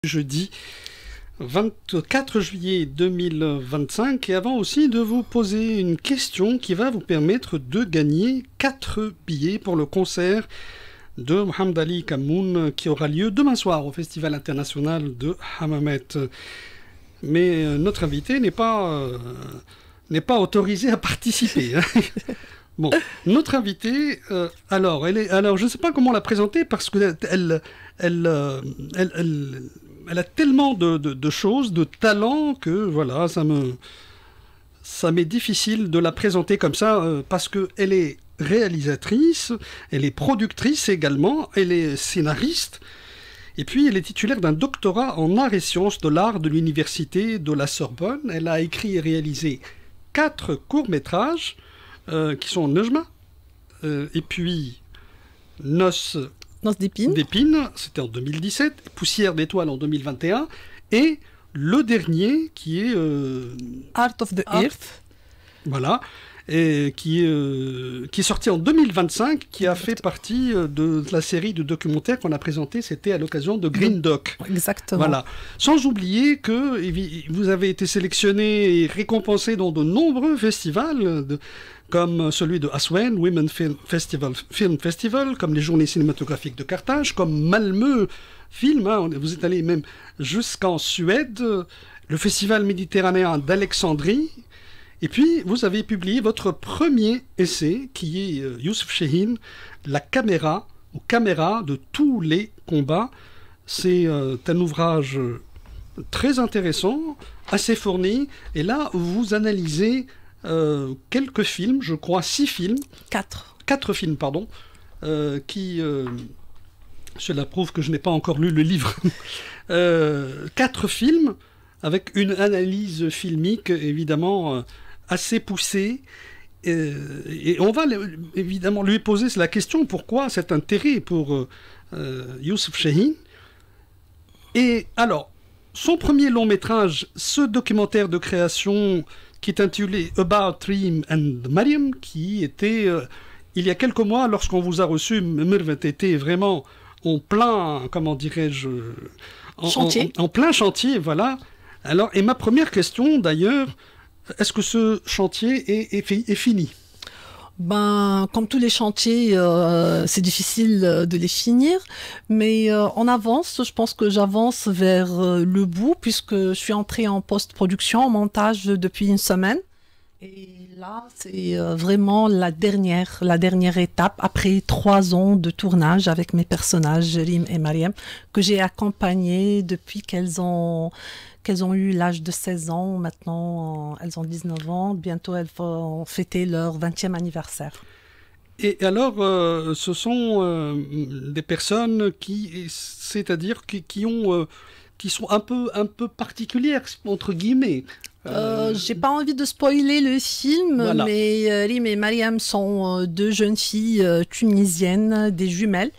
Jeudi 24 juillet 2025 et avant aussi de vous poser une question qui va vous permettre de gagner 4 billets pour le concert de Mohamed Ali Kamoun qui aura lieu demain soir au Festival international de Hammamet. Mais notre invité n'est pas autorisé à participer. Bon, notre invitée, alors je ne sais pas comment la présenter parce que elle a tellement de choses, de talents que voilà, ça m'est difficile de la présenter comme ça parce que elle est réalisatrice, elle est productrice également, elle est scénariste. Et puis, elle est titulaire d'un doctorat en arts et sciences de l'art de l'université de la Sorbonne. Elle a écrit et réalisé 4 courts-métrages qui sont Nejma, et puis Noces d'épines, c'était en 2017, Poussière d'étoiles en 2021, et le dernier qui est Art of the Earth. Voilà. Et qui est sorti en 2025, qui a fait partie de la série de documentaires qu'on a présenté, c'était à l'occasion de Green Doc. Exactement. Voilà. Sans oublier que vous avez été sélectionné et récompensé dans de nombreux festivals, comme celui de Aswan, Women Film Festival, comme les Journées cinématographiques de Carthage, comme Malmö Film, hein, vous êtes allé même jusqu'en Suède, le Festival méditerranéen d'Alexandrie. Et puis, vous avez publié votre premier essai, qui est Youssef Chahine, La caméra, ou caméra de tous les combats. C'est un ouvrage très intéressant, assez fourni. Et là, vous analysez quelques films, je crois 6 films. 4 films, pardon, qui... cela prouve que je n'ai pas encore lu le livre. 4 films, avec une analyse filmique, évidemment... assez poussé, et on va évidemment lui poser la question pourquoi cet intérêt pour Youssef Chahine. Et alors, son premier long métrage, ce documentaire de création qui est intitulé About Reem and Mariam, qui était il y a quelques mois, lorsqu'on vous a reçu, Mervet était vraiment en plein, comment dirais-je, en plein chantier, voilà. Alors, et ma première question d'ailleurs, est-ce que ce chantier est fini ? Comme tous les chantiers, c'est difficile de les finir, mais on avance. Je pense que j'avance vers le bout, puisque je suis entrée en post-production, en montage depuis une semaine. Et là, c'est vraiment la dernière étape, après 3 ans de tournage avec mes personnages, Reem et Mariam, que j'ai accompagnés depuis qu'elles ont eu l'âge de 16 ans. Maintenant, elles ont 19 ans. Bientôt, elles vont fêter leur 20e anniversaire. Et alors, ce sont des personnes qui sont un peu particulières, entre guillemets. J'ai pas envie de spoiler le film, voilà. Mais Reem et Mariam sont 2 jeunes filles tunisiennes, des jumelles,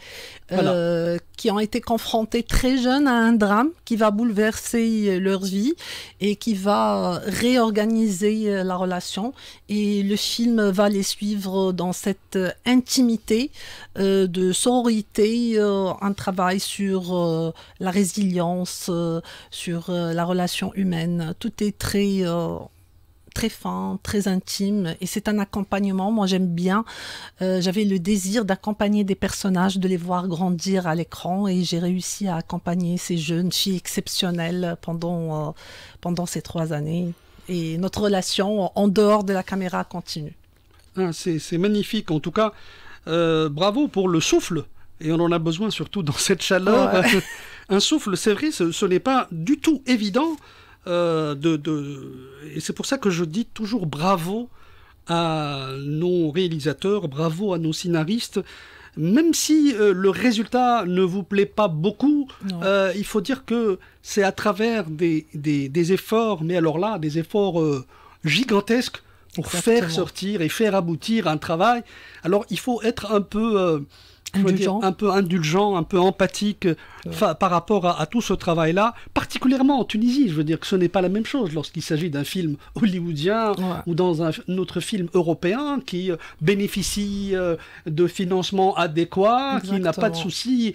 voilà. Qui ont été confrontées très jeunes à un drame qui va bouleverser leur vie et qui va réorganiser la relation. Et le film va les suivre dans cette intimité de sororité, un travail sur la résilience, sur la relation humaine. Tout est très fin, très intime, et c'est un accompagnement. Moi, j'aime bien. J'avais le désir d'accompagner des personnages, de les voir grandir à l'écran, et j'ai réussi à accompagner ces jeunes filles exceptionnelles pendant ces 3 années. Et notre relation, en dehors de la caméra, continue. Ah, c'est magnifique. En tout cas, bravo pour le souffle. Et on en a besoin surtout dans cette chaleur. Ouais. Un souffle, c'est vrai, ce n'est pas du tout évident. Et c'est pour ça que je dis toujours bravo à nos réalisateurs, bravo à nos scénaristes, même si le résultat ne vous plaît pas beaucoup, il faut dire que c'est à travers des efforts, mais alors là, des efforts gigantesques pour Exactement. Faire sortir et faire aboutir un travail. Alors il faut être un peu... un peu indulgent, un peu empathique par rapport à tout ce travail-là, particulièrement en Tunisie, je veux dire que ce n'est pas la même chose lorsqu'il s'agit d'un film hollywoodien ou dans un autre film européen qui bénéficie de financement adéquat, qui n'a pas de soucis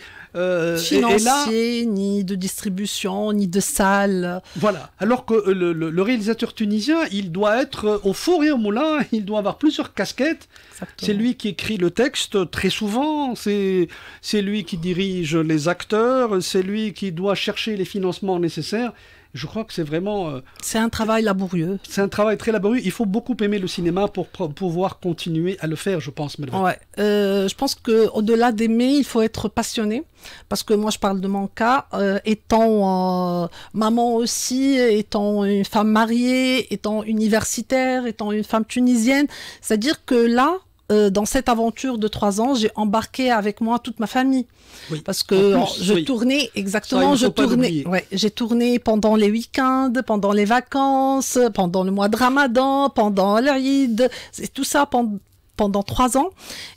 financiers, ni de distribution, ni de salle. Voilà. Alors que le réalisateur tunisien, il doit être au four et au moulin, il doit avoir plusieurs casquettes. C'est lui qui écrit le texte très souvent, c'est lui qui dirige les acteurs, c'est lui qui doit chercher les financements nécessaires. Je crois que c'est vraiment... c'est un travail laborieux. C'est un travail très laborieux. Il faut beaucoup aimer le cinéma pour pouvoir continuer à le faire, je pense. Ouais. Je pense qu'au-delà d'aimer, il faut être passionné. Parce que moi, je parle de mon cas, étant maman aussi, étant une femme mariée, étant universitaire, étant une femme tunisienne. C'est-à-dire que là, dans cette aventure de 3 ans, j'ai embarqué avec moi toute ma famille. Oui. Parce que je tournais, exactement, j'ai tourné pendant les week-ends, pendant les vacances, pendant le mois de Ramadan, pendant l'Aïd, c'est tout ça pendant 3 ans.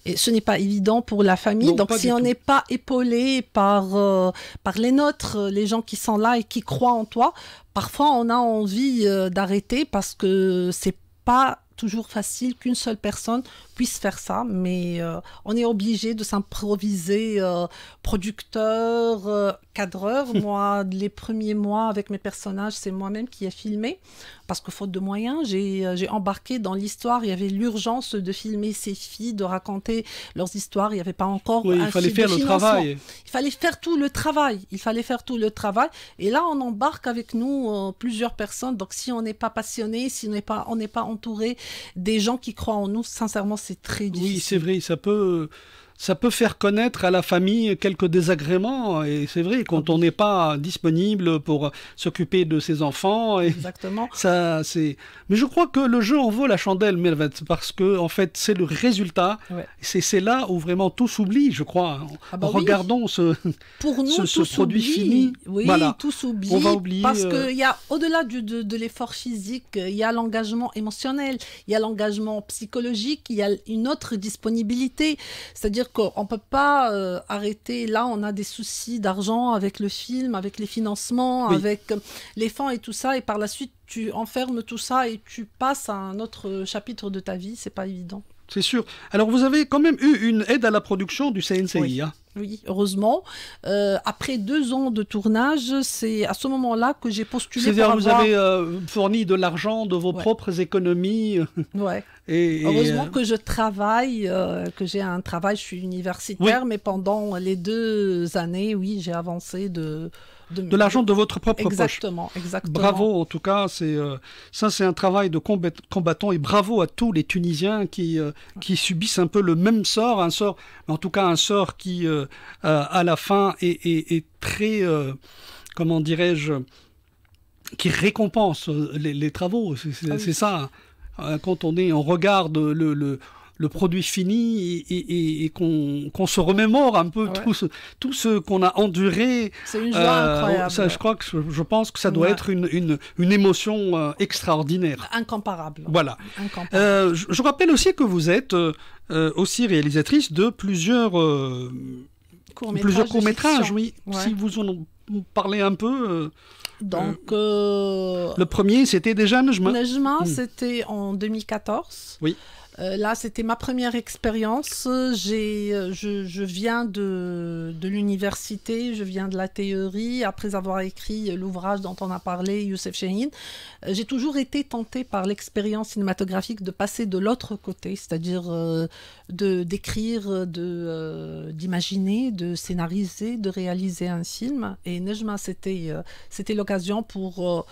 Et ce n'est pas évident pour la famille. Non, donc si on n'est pas épaulé par les nôtres, les gens qui sont là et qui croient en toi, parfois on a envie d'arrêter parce que c'est pas toujours facile qu'une seule personne puisse faire ça, mais on est obligé de s'improviser producteur, cadreur. Moi, les premiers mois avec mes personnages, c'est moi-même qui ai filmé, parce que faute de moyens, j'ai embarqué dans l'histoire. Il y avait l'urgence de filmer ces filles, de raconter leurs histoires. Il n'y avait pas encore il fallait faire le travail. Il fallait faire tout le travail. Et là, on embarque avec nous plusieurs personnes. Donc, si on n'est pas passionné, si on n'est pas entouré des gens qui croient en nous, sincèrement, c'est très difficile. Oui, c'est vrai, ça peut faire connaître à la famille quelques désagréments, et c'est vrai, quand on n'est pas disponible pour s'occuper de ses enfants. Exactement. Mais je crois que le jeu en vaut la chandelle, Mervet, parce que en fait, c'est le résultat. Ouais. C'est là où vraiment tout s'oublie, je crois. Regardons ce produit fini. Oui, voilà. Tout s'oublie. On va oublier. Parce qu'il y a, au-delà de l'effort physique, il y a l'engagement émotionnel, il y a l'engagement psychologique, il y a une autre disponibilité. C'est-à-dire qu'on ne peut pas arrêter. Là, on a des soucis d'argent avec le film, avec les financements, avec les fonds et tout ça. Et par la suite, tu enfermes tout ça et tu passes à un autre chapitre de ta vie. C'est pas évident. C'est sûr. Alors, vous avez quand même eu une aide à la production du CNCI. Oui. Hein. Oui, heureusement. Après 2 ans de tournage, c'est à ce moment-là que j'ai postulé. C'est-à-dire que vous avez fourni de l'argent de vos propres économies. Ouais. Heureusement que je travaille, que j'ai un travail, je suis universitaire, mais pendant les 2 années, oui, j'ai avancé de l'argent de votre propre poche. Exactement. Bravo, en tout cas, c'est un travail de combattant, et bravo à tous les Tunisiens qui subissent un peu le même sort, en tout cas un sort qui, à la fin, est très, comment dirais-je, qui récompense les travaux. C'est ça. Quand on regarde le produit fini et qu'on se remémore un peu tout ce qu'on a enduré. C'est une joie incroyable. Je pense que ça doit être une émotion extraordinaire. Incomparable. Voilà. Je rappelle aussi que vous êtes aussi réalisatrice de plusieurs courts-métrages. Oui. Si vous en parlez un peu... Donc, le premier, c'était déjà Nejma. Nejma, c'était en 2014. Oui. Là, c'était ma première expérience. Je viens de l'université, je viens de la théorie. Après avoir écrit l'ouvrage dont on a parlé, Youssef Chahine, j'ai toujours été tentée par l'expérience cinématographique de passer de l'autre côté, c'est-à-dire d'écrire, d'imaginer, de scénariser, de réaliser un film. Et Nejma, c'était l'occasion pour...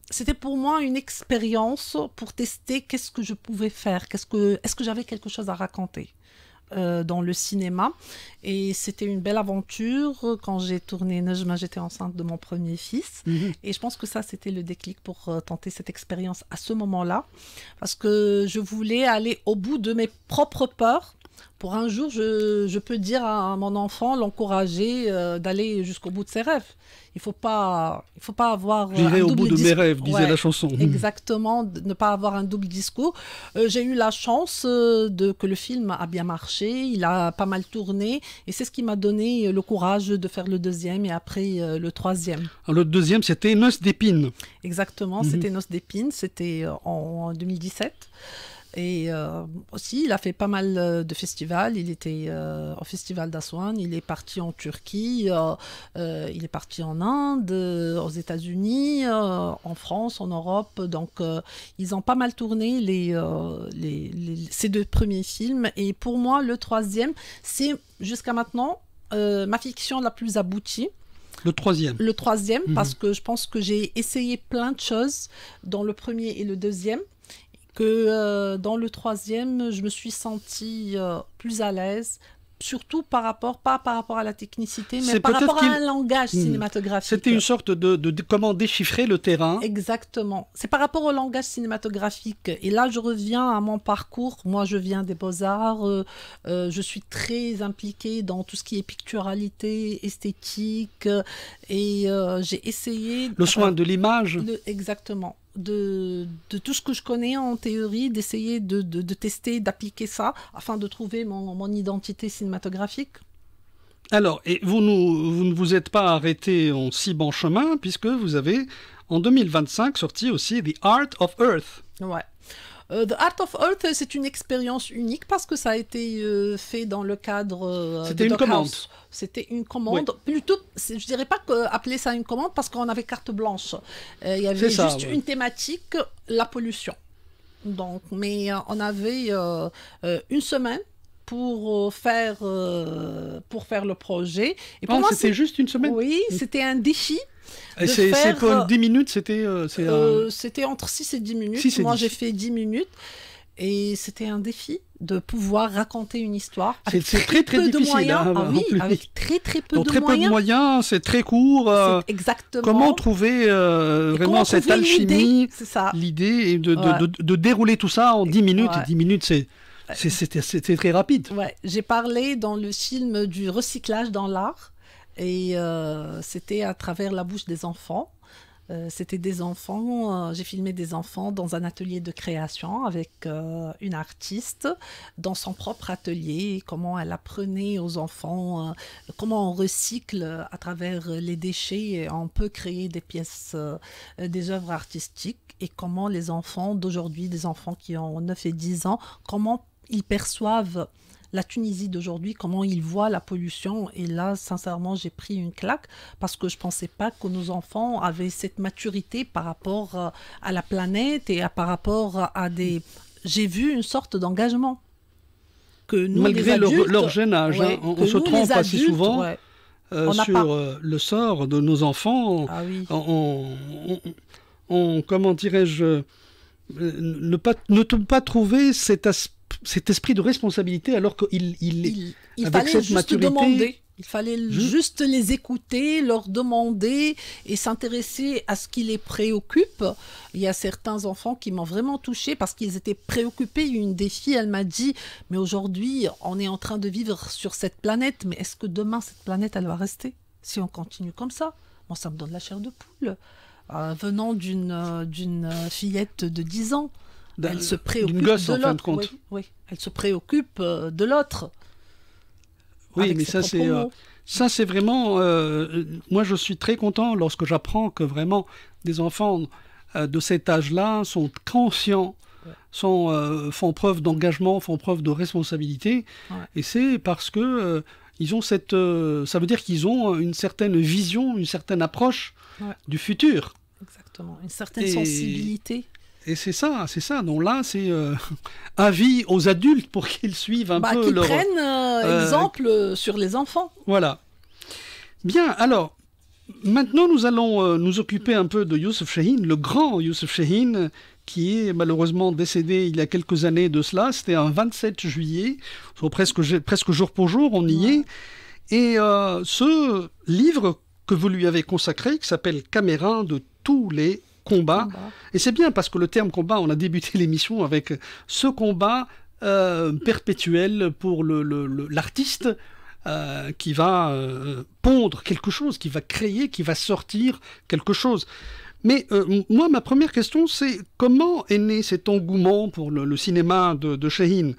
c'était pour moi une expérience pour tester qu'est-ce que je pouvais faire, est-ce que j'avais quelque chose à raconter dans le cinéma. Et c'était une belle aventure. Quand j'ai tourné Nejma, j'étais enceinte de mon premier fils. Et je pense que ça, c'était le déclic pour tenter cette expérience à ce moment-là. Parce que je voulais aller au bout de mes propres peurs. Pour un jour, je peux dire à mon enfant, l'encourager d'aller jusqu'au bout de ses rêves. Il faut pas avoir J'irai au bout de mes rêves, disait ouais, la chanson. Exactement, de ne pas avoir un double discours. J'ai eu la chance que le film a bien marché, il a pas mal tourné, et c'est ce qui m'a donné le courage de faire le deuxième et après le troisième. Alors, le deuxième, c'était Noces d'épines. Exactement, c'était Noces d'épines, c'était en 2017. Et aussi, il a fait pas mal de festivals. Il était au festival d'Aswan, il est parti en Turquie, il est parti en Inde, aux États-Unis, en France, en Europe. Donc, ils ont pas mal tourné ces deux premiers films. Et pour moi, le troisième, c'est jusqu'à maintenant ma fiction la plus aboutie. Le troisième. Le troisième, parce que je pense que j'ai essayé plein de choses dans le premier et le deuxième. Que dans le troisième, je me suis sentie plus à l'aise, surtout pas par rapport à la technicité, mais par rapport à un langage cinématographique. C'était une sorte de comment déchiffrer le terrain. Exactement. C'est par rapport au langage cinématographique. Et là, je reviens à mon parcours. Moi, je viens des Beaux-Arts. Je suis très impliquée dans tout ce qui est picturalité, esthétique. Et j'ai essayé... Le soin de l'image. Exactement. De tout ce que je connais en théorie, d'essayer de tester, d'appliquer ça, afin de trouver mon identité cinématographique. Alors, et vous ne vous êtes pas arrêté en si bon chemin, puisque vous avez, en 2025, sorti aussi The Art of Earth. Ouais. The Art of Earth, c'est une expérience unique parce que ça a été fait dans le cadre C'était une commande. C'était une commande. Oui. Plutôt, je dirais pas appeler ça une commande parce qu'on avait carte blanche. Il y avait juste une thématique, la pollution. Donc, mais on avait une semaine pour faire le projet. Et pour moi, c'était juste une semaine. Oui, c'était un défi. C'est pour 10 minutes, c'était... C'était entre 6 et 10 minutes. Moi, j'ai fait 10 minutes. Et c'était un défi de pouvoir raconter une histoire. C'est très, très difficile. De moyens. Ah oui, avec très, très peu de moyens. Très peu de moyens, c'est très court. Exactement. Comment trouver vraiment cette alchimie, l'idée, et de dérouler tout ça en 10 minutes. Ouais. 10 minutes, c'est très rapide. Ouais. J'ai parlé dans le film du recyclage dans l'art. Et c'était à travers la bouche des enfants. C'était des enfants, j'ai filmé des enfants dans un atelier de création avec une artiste dans son propre atelier, comment elle apprenait aux enfants comment on recycle à travers les déchets et on peut créer des pièces, des œuvres artistiques et comment les enfants d'aujourd'hui, des enfants qui ont 9 et 10 ans, comment ils perçoivent la Tunisie d'aujourd'hui, comment ils voient la pollution. Et là, sincèrement, j'ai pris une claque parce que je ne pensais pas que nos enfants avaient cette maturité par rapport à la planète et par rapport à des... J'ai vu une sorte d'engagement. Que nous, malgré adultes, leur jeune âge, ouais, on se trompe assez souvent ouais, sur le sort de nos enfants. Ah oui. Comment dirais-je, ne pas trouver cet esprit de responsabilité alors qu'il fallait cette juste maturité, demander. Il fallait juste les écouter, leur demander et s'intéresser à ce qui les préoccupe. Il y a certains enfants qui m'ont vraiment touchée parce qu'ils étaient préoccupés. Une des filles, elle m'a dit « Mais aujourd'hui, on est en train de vivre sur cette planète, mais est-ce que demain, cette planète, elle va rester si on continue comme ça ?» Moi, ça me donne la chair de poule. Venant d'une fillette de 10 ans. Elle se préoccupe gosse, de l'autre. En fin de compte. Oui. Elle se préoccupe de l'autre. Oui, mais ça c'est vraiment... moi, je suis très content lorsque j'apprends que vraiment des enfants de cet âge-là sont conscients, font preuve d'engagement, font preuve de responsabilité. Ouais. Et c'est parce que ils ont cette... ça veut dire qu'ils ont une certaine vision, une certaine approche du futur. Exactement. Une certaine sensibilité. Et c'est ça. Donc là, c'est avis aux adultes pour qu'ils suivent un peu leur... Qu'ils prennent exemple sur les enfants. Voilà. Bien, alors, maintenant, nous allons nous occuper un peu de Youssef Chahine, le grand Youssef Chahine, qui est malheureusement décédé il y a quelques années de cela. C'était un 27 juillet, presque jour pour jour, on y est. Et ce livre que vous lui avez consacré, qui s'appelle « Camérin de tous les combat. Et c'est bien parce que le terme combat, on a débuté l'émission avec ce combat perpétuel pour l'artiste qui va pondre quelque chose, qui va créer, qui va sortir quelque chose. Mais moi, ma première question, c'est comment est né cet engouement pour le cinéma de Chahine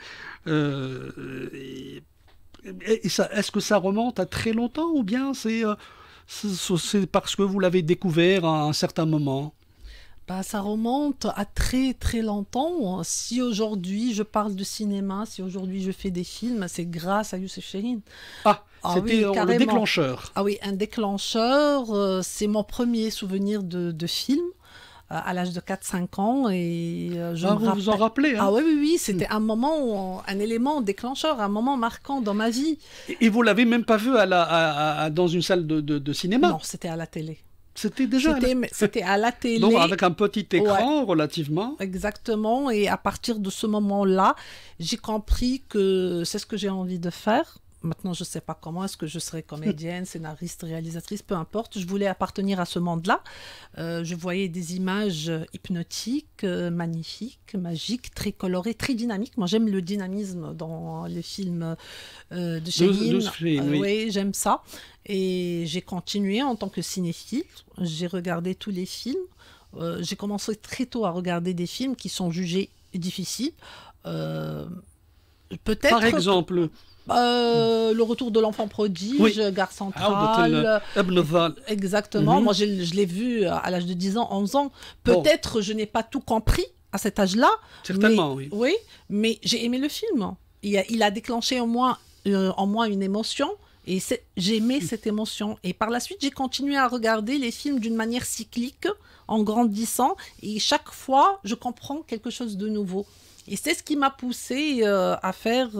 est-ce que ça remonte à très longtemps ou bien c'est parce que vous l'avez découvert à un certain moment? Bah, ça remonte à très très longtemps. Si aujourd'hui je parle de cinéma, si aujourd'hui je fais des films, c'est grâce à Youssef Chahine. Ah, c'était oui, le déclencheur. Ah oui, un déclencheur. C'est mon premier souvenir de film à l'âge de 4-5 ans. Et vous vous en rappelez hein? Ah oui, oui, oui, c'était un moment, un élément déclencheur, un moment marquant dans ma vie. Et vous l'avez même pas vu dans une salle de cinéma? Non, c'était à la télé. C'était déjà c'était à la télé. Donc avec un petit écran relativement. Exactement. Et à partir de ce moment-là, j'ai compris que c'est ce que j'ai envie de faire. Maintenant, je ne sais pas comment. Est-ce que je serai comédienne, scénariste, réalisatrice, peu importe. Je voulais appartenir à ce monde-là. Je voyais des images hypnotiques, magnifiques, magiques, très colorées, très dynamiques. Moi, j'aime le dynamisme dans les films de Chahine. Oui, j'aime ça. Et j'ai continué en tant que cinéphile. J'ai regardé tous les films. J'ai commencé très tôt à regarder des films qui sont jugés difficiles. Peut-être. Par exemple. Le retour de l'enfant prodige, Gare centrale. Exactement. Moi, je l'ai vu à l'âge de 10 ans, 11 ans. Peut-être je n'ai pas tout compris à cet âge-là. Certainement, oui. Oui, mais j'ai aimé le film. Il a déclenché en moi une émotion. Et j'ai aimé cette émotion. Et par la suite, j'ai continué à regarder les films d'une manière cyclique, en grandissant. Et chaque fois, je comprends quelque chose de nouveau. Et c'est ce qui m'a poussée à faire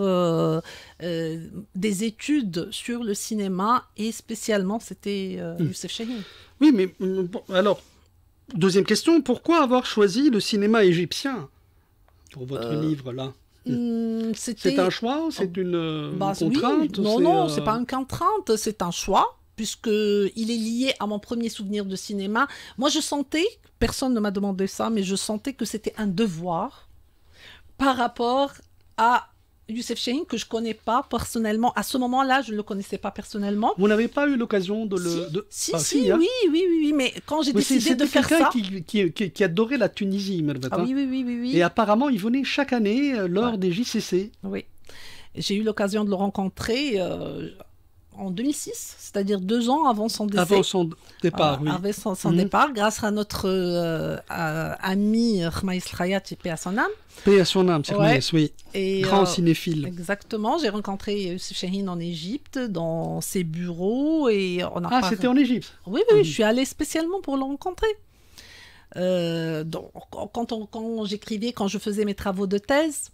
des études sur le cinéma. Et spécialement, c'était Youssef Chahine. Oui, mais alors, deuxième question, pourquoi avoir choisi le cinéma égyptien pour votre livre, là? C'est un choix ou c'est une contrainte? Oui. Non, c'est pas une contrainte, c'est un choix, puisqu'il est lié à mon premier souvenir de cinéma. Moi, je sentais, personne ne m'a demandé ça, mais je sentais que c'était un devoir par rapport à Youssef Chahine, que je ne connais pas personnellement. À ce moment-là, je ne le connaissais pas personnellement. Vous n'avez pas eu l'occasion de le... Si, hein? oui, mais quand j'ai décidé de faire ça... qui adorait la Tunisie, Mervette. Oui. Et apparemment, il venait chaque année lors des JCC. Oui. J'ai eu l'occasion de le rencontrer en 2006, c'est-à-dire 2 ans avant son décès. Avant son départ, oui. Avant son départ, grâce à notre ami Khmaïs Khayat, paix à son âme. Paix à son âme, c'est oui. Et, grand cinéphile. Exactement, j'ai rencontré Youssef Chahine en Égypte, dans ses bureaux. Et on a c'était en Égypte? Oui, je suis allée spécialement pour le rencontrer. Donc, quand j'écrivais, quand je faisais mes travaux de thèse,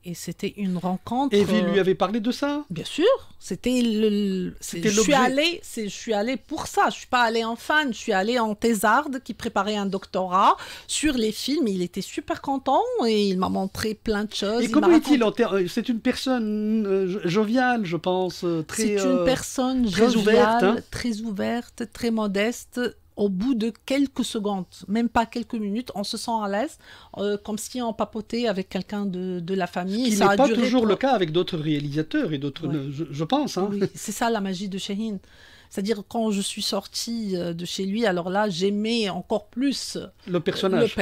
et c'était une rencontre... Et vous lui avez parlé de ça? Bien sûr. Je suis allée pour ça. Je ne suis pas allée en fan. Je suis allée en thésarde qui préparait un doctorat sur les films. Il était super content et il m'a montré plein de choses. Et comment est-il? C'est une personne joviale, je pense. C'est une personne très joviale, ouverte, très ouverte, très modeste. Au bout de quelques secondes, même pas quelques minutes, on se sent à l'aise, comme si on papotait avec quelqu'un de la famille. Ce qui n'est pas toujours le cas avec d'autres réalisateurs et d'autres, je pense. Hein. Oui, c'est ça la magie de Chahine. C'est-à-dire quand je suis sortie de chez lui, alors là, j'aimais encore plus le personnage.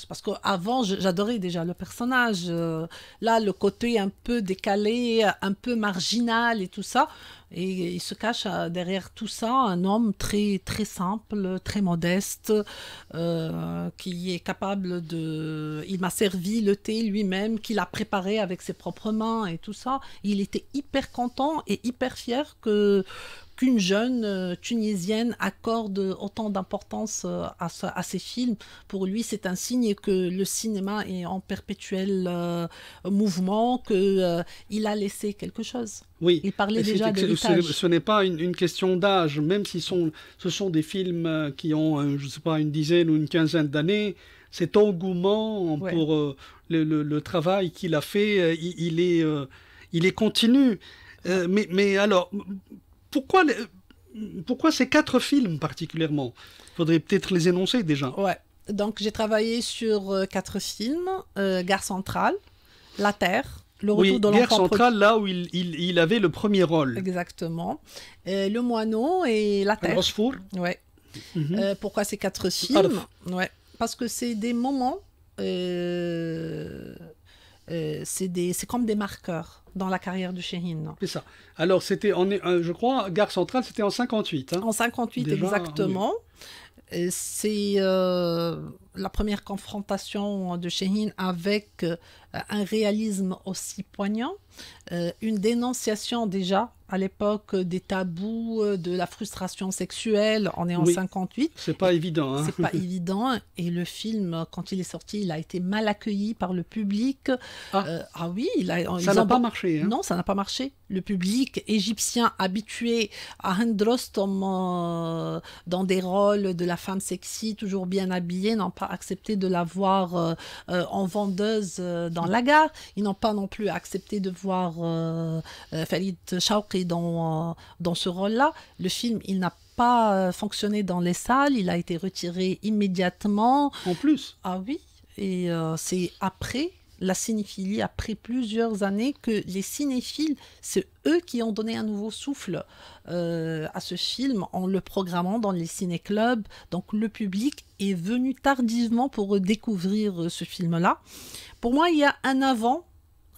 Parce qu'avant, j'adorais déjà le personnage. Là, le côté un peu décalé, un peu marginal et tout ça. Et il se cache derrière tout ça un homme très, très simple, très modeste, qui est capable de... Il m'a servi le thé lui-même, qu'il a préparé avec ses propres mains et tout ça. Il était hyper content et hyper fier qu'une jeune Tunisienne accorde autant d'importance à ses films. Pour lui, c'est un signe que le cinéma est en perpétuel mouvement, qu'il a laissé quelque chose. Oui. Il parlait déjà de l'héritage. Ce n'est pas une question d'âge, même si ce sont des films qui ont, je ne sais pas, une dizaine ou une quinzaine d'années. Cet engouement pour le travail qu'il a fait, il est continu. Mais alors... Pourquoi ces 4 films particulièrement? Il faudrait peut-être les énoncer déjà. Ouais. Donc j'ai travaillé sur 4 films. Gare centrale, La Terre, le Oui, retour de Guerre l'enfant centrale, là où il avait le premier rôle. Exactement. Le Moineau et La Terre. Al-Osfour. Ouais. Mhm. Pourquoi ces 4 films? Ouais. Parce que c'est des moments, c'est comme des marqueurs dans la carrière de Chehine. C'est ça. Alors, je crois, Gare centrale, c'était en 58. Hein. En 58, Déjà, exactement. C'est la première confrontation de Chehine avec un réalisme aussi poignant, une dénonciation déjà à l'époque des tabous, de la frustration sexuelle. On est en 58. C'est pas évident. Hein. C'est pas évident. Et le film, quand il est sorti, il a été mal accueilli par le public. Ah oui, ça n'a pas marché. Hein. Non, ça n'a pas marché. Le public égyptien habitué à Handrostom dans des rôles de la femme sexy, toujours bien habillée, n'ont pas accepté de la voir en vendeuse dans la gare. Ils n'ont pas non plus accepté de voir Farid Chawqi dans ce rôle-là. Le film, il n'a pas fonctionné dans les salles, il a été retiré immédiatement. En plus. Ah oui, et c'est après la cinéphilie, après plusieurs années, que les cinéphiles, c'est eux qui ont donné un nouveau souffle à ce film en le programmant dans les ciné-clubs. Donc le public est venu tardivement pour découvrir ce film-là. Pour moi, il y a un avant,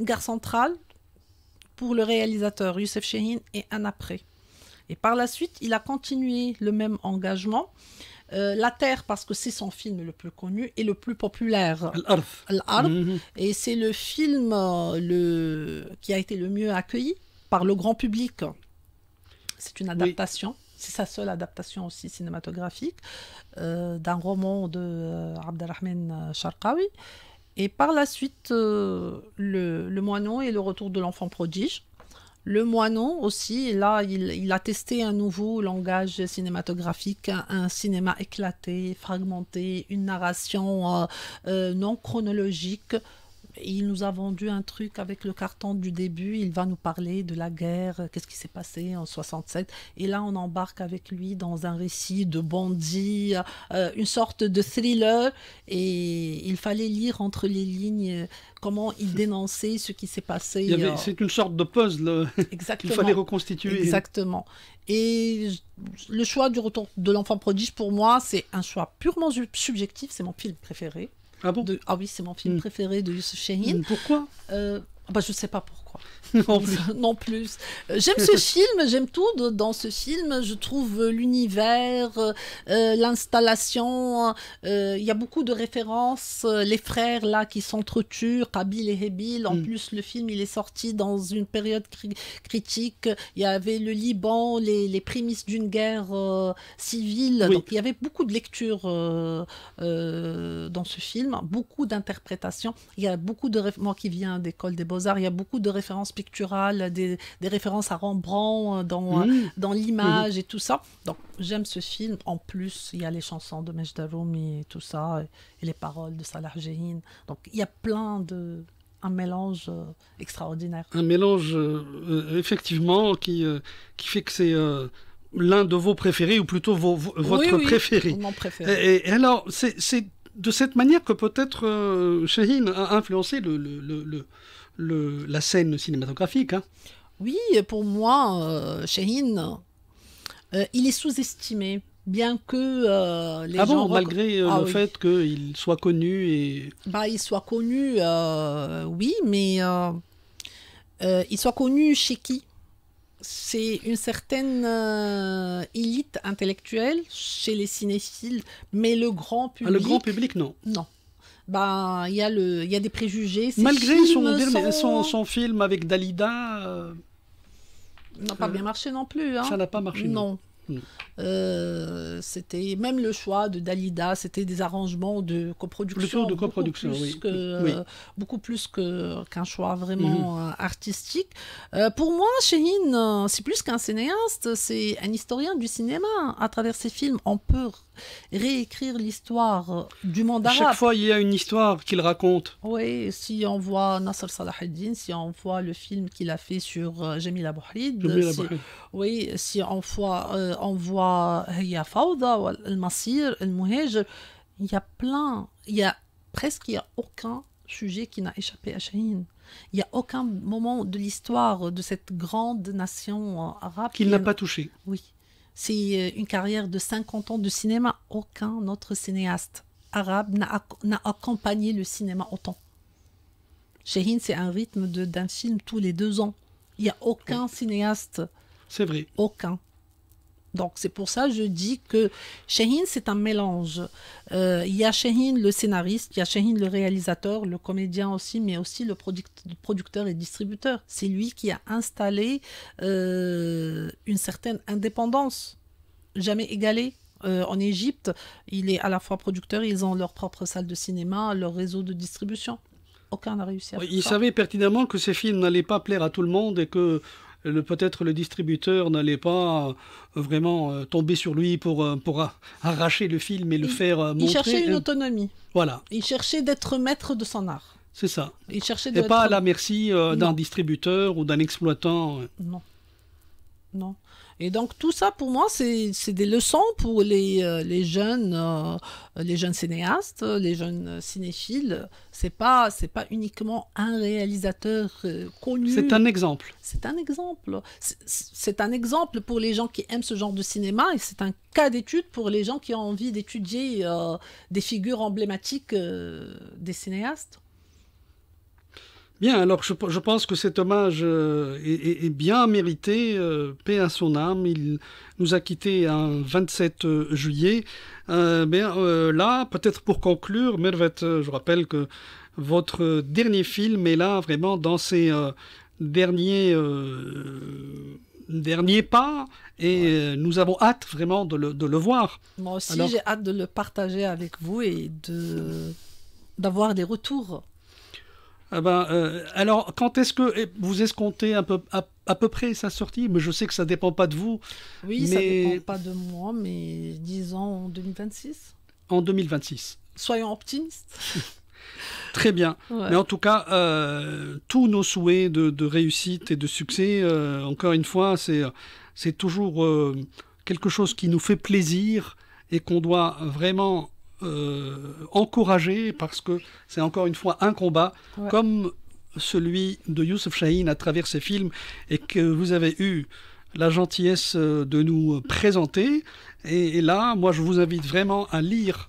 Gare centrale, pour le réalisateur Youssef Chahine, et un après. Et par la suite, il a continué le même engagement. La Terre, parce que c'est son film le plus connu et le plus populaire. Al-Arf. Et c'est le film qui a été le mieux accueilli par le grand public. C'est une adaptation. C'est sa seule adaptation aussi cinématographique d'un roman de Abdelrahman Sharqawi. Et par la suite, le Moineau et le retour de l'enfant prodige. Le Moineau aussi, là, il a testé un nouveau langage cinématographique, un cinéma éclaté, fragmenté, une narration non chronologique. Il nous a vendu un truc avec le carton du début, il va nous parler de la guerre, qu'est-ce qui s'est passé en 67. Et là, on embarque avec lui dans un récit de bandits, une sorte de thriller. Et il fallait lire entre les lignes comment il dénonçait ce qui s'est passé. C'est une sorte de puzzle qu'il fallait reconstituer. Exactement. Et le choix du retour de l'enfant prodige, pour moi, c'est un choix purement subjectif. C'est mon film préféré. Ah bon? Ah oui, c'est mon film préféré de Youssef Chahine. Pourquoi? Je ne sais pas pourquoi. Non plus. Non plus. J'aime ce film, j'aime tout dans ce film. Je trouve l'univers, l'installation. Il y a beaucoup de références. Les frères là qui s'entretuent, Qabil et Hébil. En plus, le film il est sorti dans une période critique. Il y avait le Liban, les prémices d'une guerre civile. Oui. Donc il y avait beaucoup de lectures dans ce film, beaucoup d'interprétations. Il y a beaucoup de moi qui viens d'école des Beaux-Arts, il y a beaucoup de références picturales, des références à Rembrandt dans l'image et tout ça. Donc j'aime ce film. En plus, il y a les chansons de Majd Ar-Roumi et tout ça, et les paroles de Salah Jahin. Donc il y a un mélange extraordinaire. Un mélange, effectivement, qui fait que c'est l'un de vos préférés, ou plutôt votre préféré. Mon préféré. Et alors, c'est de cette manière que peut-être Chahine a influencé la scène cinématographique. Hein. Oui, pour moi, Chahine, il est sous-estimé. Bien que les gens... malgré le fait qu'il soit connu et... il soit connu, oui, mais il soit connu chez qui? C'est une certaine élite intellectuelle chez les cinéphiles, mais le grand public... le grand public, non. Non. Il y a des préjugés. Malgré son film avec Dalida... n'a pas bien marché non plus. Hein. Ça n'a pas marché. Non. C'était même le choix de Dalida, c'était des arrangements de coproduction. Plutôt de coproduction, beaucoup plus qu'un choix vraiment artistique. Pour moi, Chahine, c'est plus qu'un cinéaste, c'est un historien du cinéma. À travers ses films, on peut réécrire l'histoire du monde arabe. Chaque fois, il y a une histoire qu'il raconte. Oui, si on voit Nasser Salahuddin, si on voit le film qu'il a fait sur Jamil Abouhrid, si on voit Hiya Fawda, Al-Masir, Al-Muhajir, il y a presque aucun sujet qui n'a échappé à Chahine. Il n'y a aucun moment de l'histoire de cette grande nation arabe qu'il n'a pas touché. Oui. C'est une carrière de 50 ans de cinéma. Aucun autre cinéaste arabe n'a accompagné le cinéma autant. Chahine, c'est un rythme d'un film tous les 2 ans. Il n'y a aucun cinéaste. C'est vrai. Aucun. Donc c'est pour ça que je dis que Chahine, c'est un mélange. Il y a Chahine le scénariste, il y a Chahine le réalisateur, le comédien aussi, mais aussi le producteur et distributeur. C'est lui qui a installé une certaine indépendance, jamais égalée. En Égypte, il est à la fois producteur, ils ont leur propre salle de cinéma, leur réseau de distribution. Aucun n'a réussi à faire ça. Il savait pertinemment que ces films n'allaient pas plaire à tout le monde et que peut-être le distributeur n'allait pas vraiment tomber sur lui pour arracher le film et le faire montrer. Il cherchait une autonomie. Voilà. Il cherchait d'être maître de son art. C'est ça. Il cherchait et pas à la merci d'un distributeur ou d'un exploitant. Non. Non. Et donc tout ça pour moi c'est des leçons pour les jeunes cinéastes, les jeunes cinéphiles. C'est pas uniquement un réalisateur connu. C'est un exemple. C'est un exemple. C'est un exemple pour les gens qui aiment ce genre de cinéma et c'est un cas d'étude pour les gens qui ont envie d'étudier des figures emblématiques des cinéastes. Bien, alors je pense que cet hommage est bien mérité, paix à son âme. Il nous a quittés un 27 juillet. Là, peut-être pour conclure, Mervet, je rappelle que votre dernier film est là vraiment dans ses derniers pas et nous avons hâte vraiment de le voir. Moi aussi, j'ai hâte de le partager avec vous et d'avoir des retours. Alors, quand est-ce que vous escomptez à peu près sa sortie? Mais je sais que ça ne dépend pas de vous. Oui, ça ne dépend pas de moi, mais disons en 2026. En 2026. Soyons optimistes. Très bien. Ouais. Mais en tout cas, tous nos souhaits de réussite et de succès, encore une fois, c'est toujours quelque chose qui nous fait plaisir et qu'on doit vraiment encourager parce que c'est encore une fois un combat comme celui de Youssef Chahine à travers ses films et que vous avez eu la gentillesse de nous présenter. Et là, moi, je vous invite vraiment à lire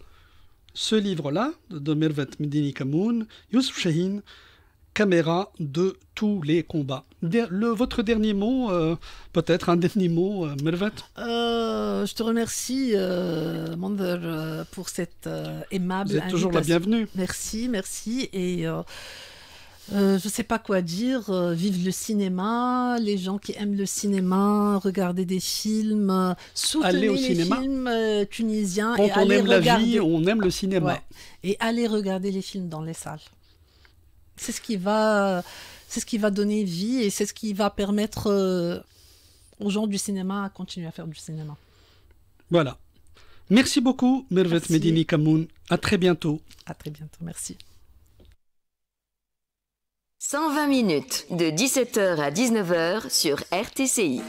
ce livre-là de Mervet Medini Kamoun, Youssef Chahine, Caméra de tous les combats. Votre dernier mot, peut-être un dernier mot, Mervet? Je te remercie, Mander, pour cette aimable invitation. Vous êtes toujours la bienvenue. Merci. Et je ne sais pas quoi dire. Vive le cinéma, les gens qui aiment le cinéma, regardez des films, soutenez les films tunisiens. Quand et on aime regarder... la vie, on aime le cinéma. Ouais. Et allez regarder les films dans les salles. C'est ce qui va donner vie et c'est ce qui va permettre aux gens du cinéma à continuer à faire du cinéma. Voilà. Merci beaucoup, Mervet Medini Kamoun. À très bientôt. À très bientôt, merci. 120 minutes, de 17h à 19h sur RTCI.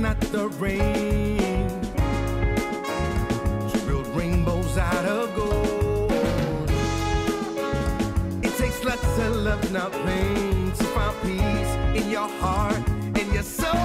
Not the rain to build rainbows out of gold. It takes lots of love, not pain, to find peace in your heart and your soul.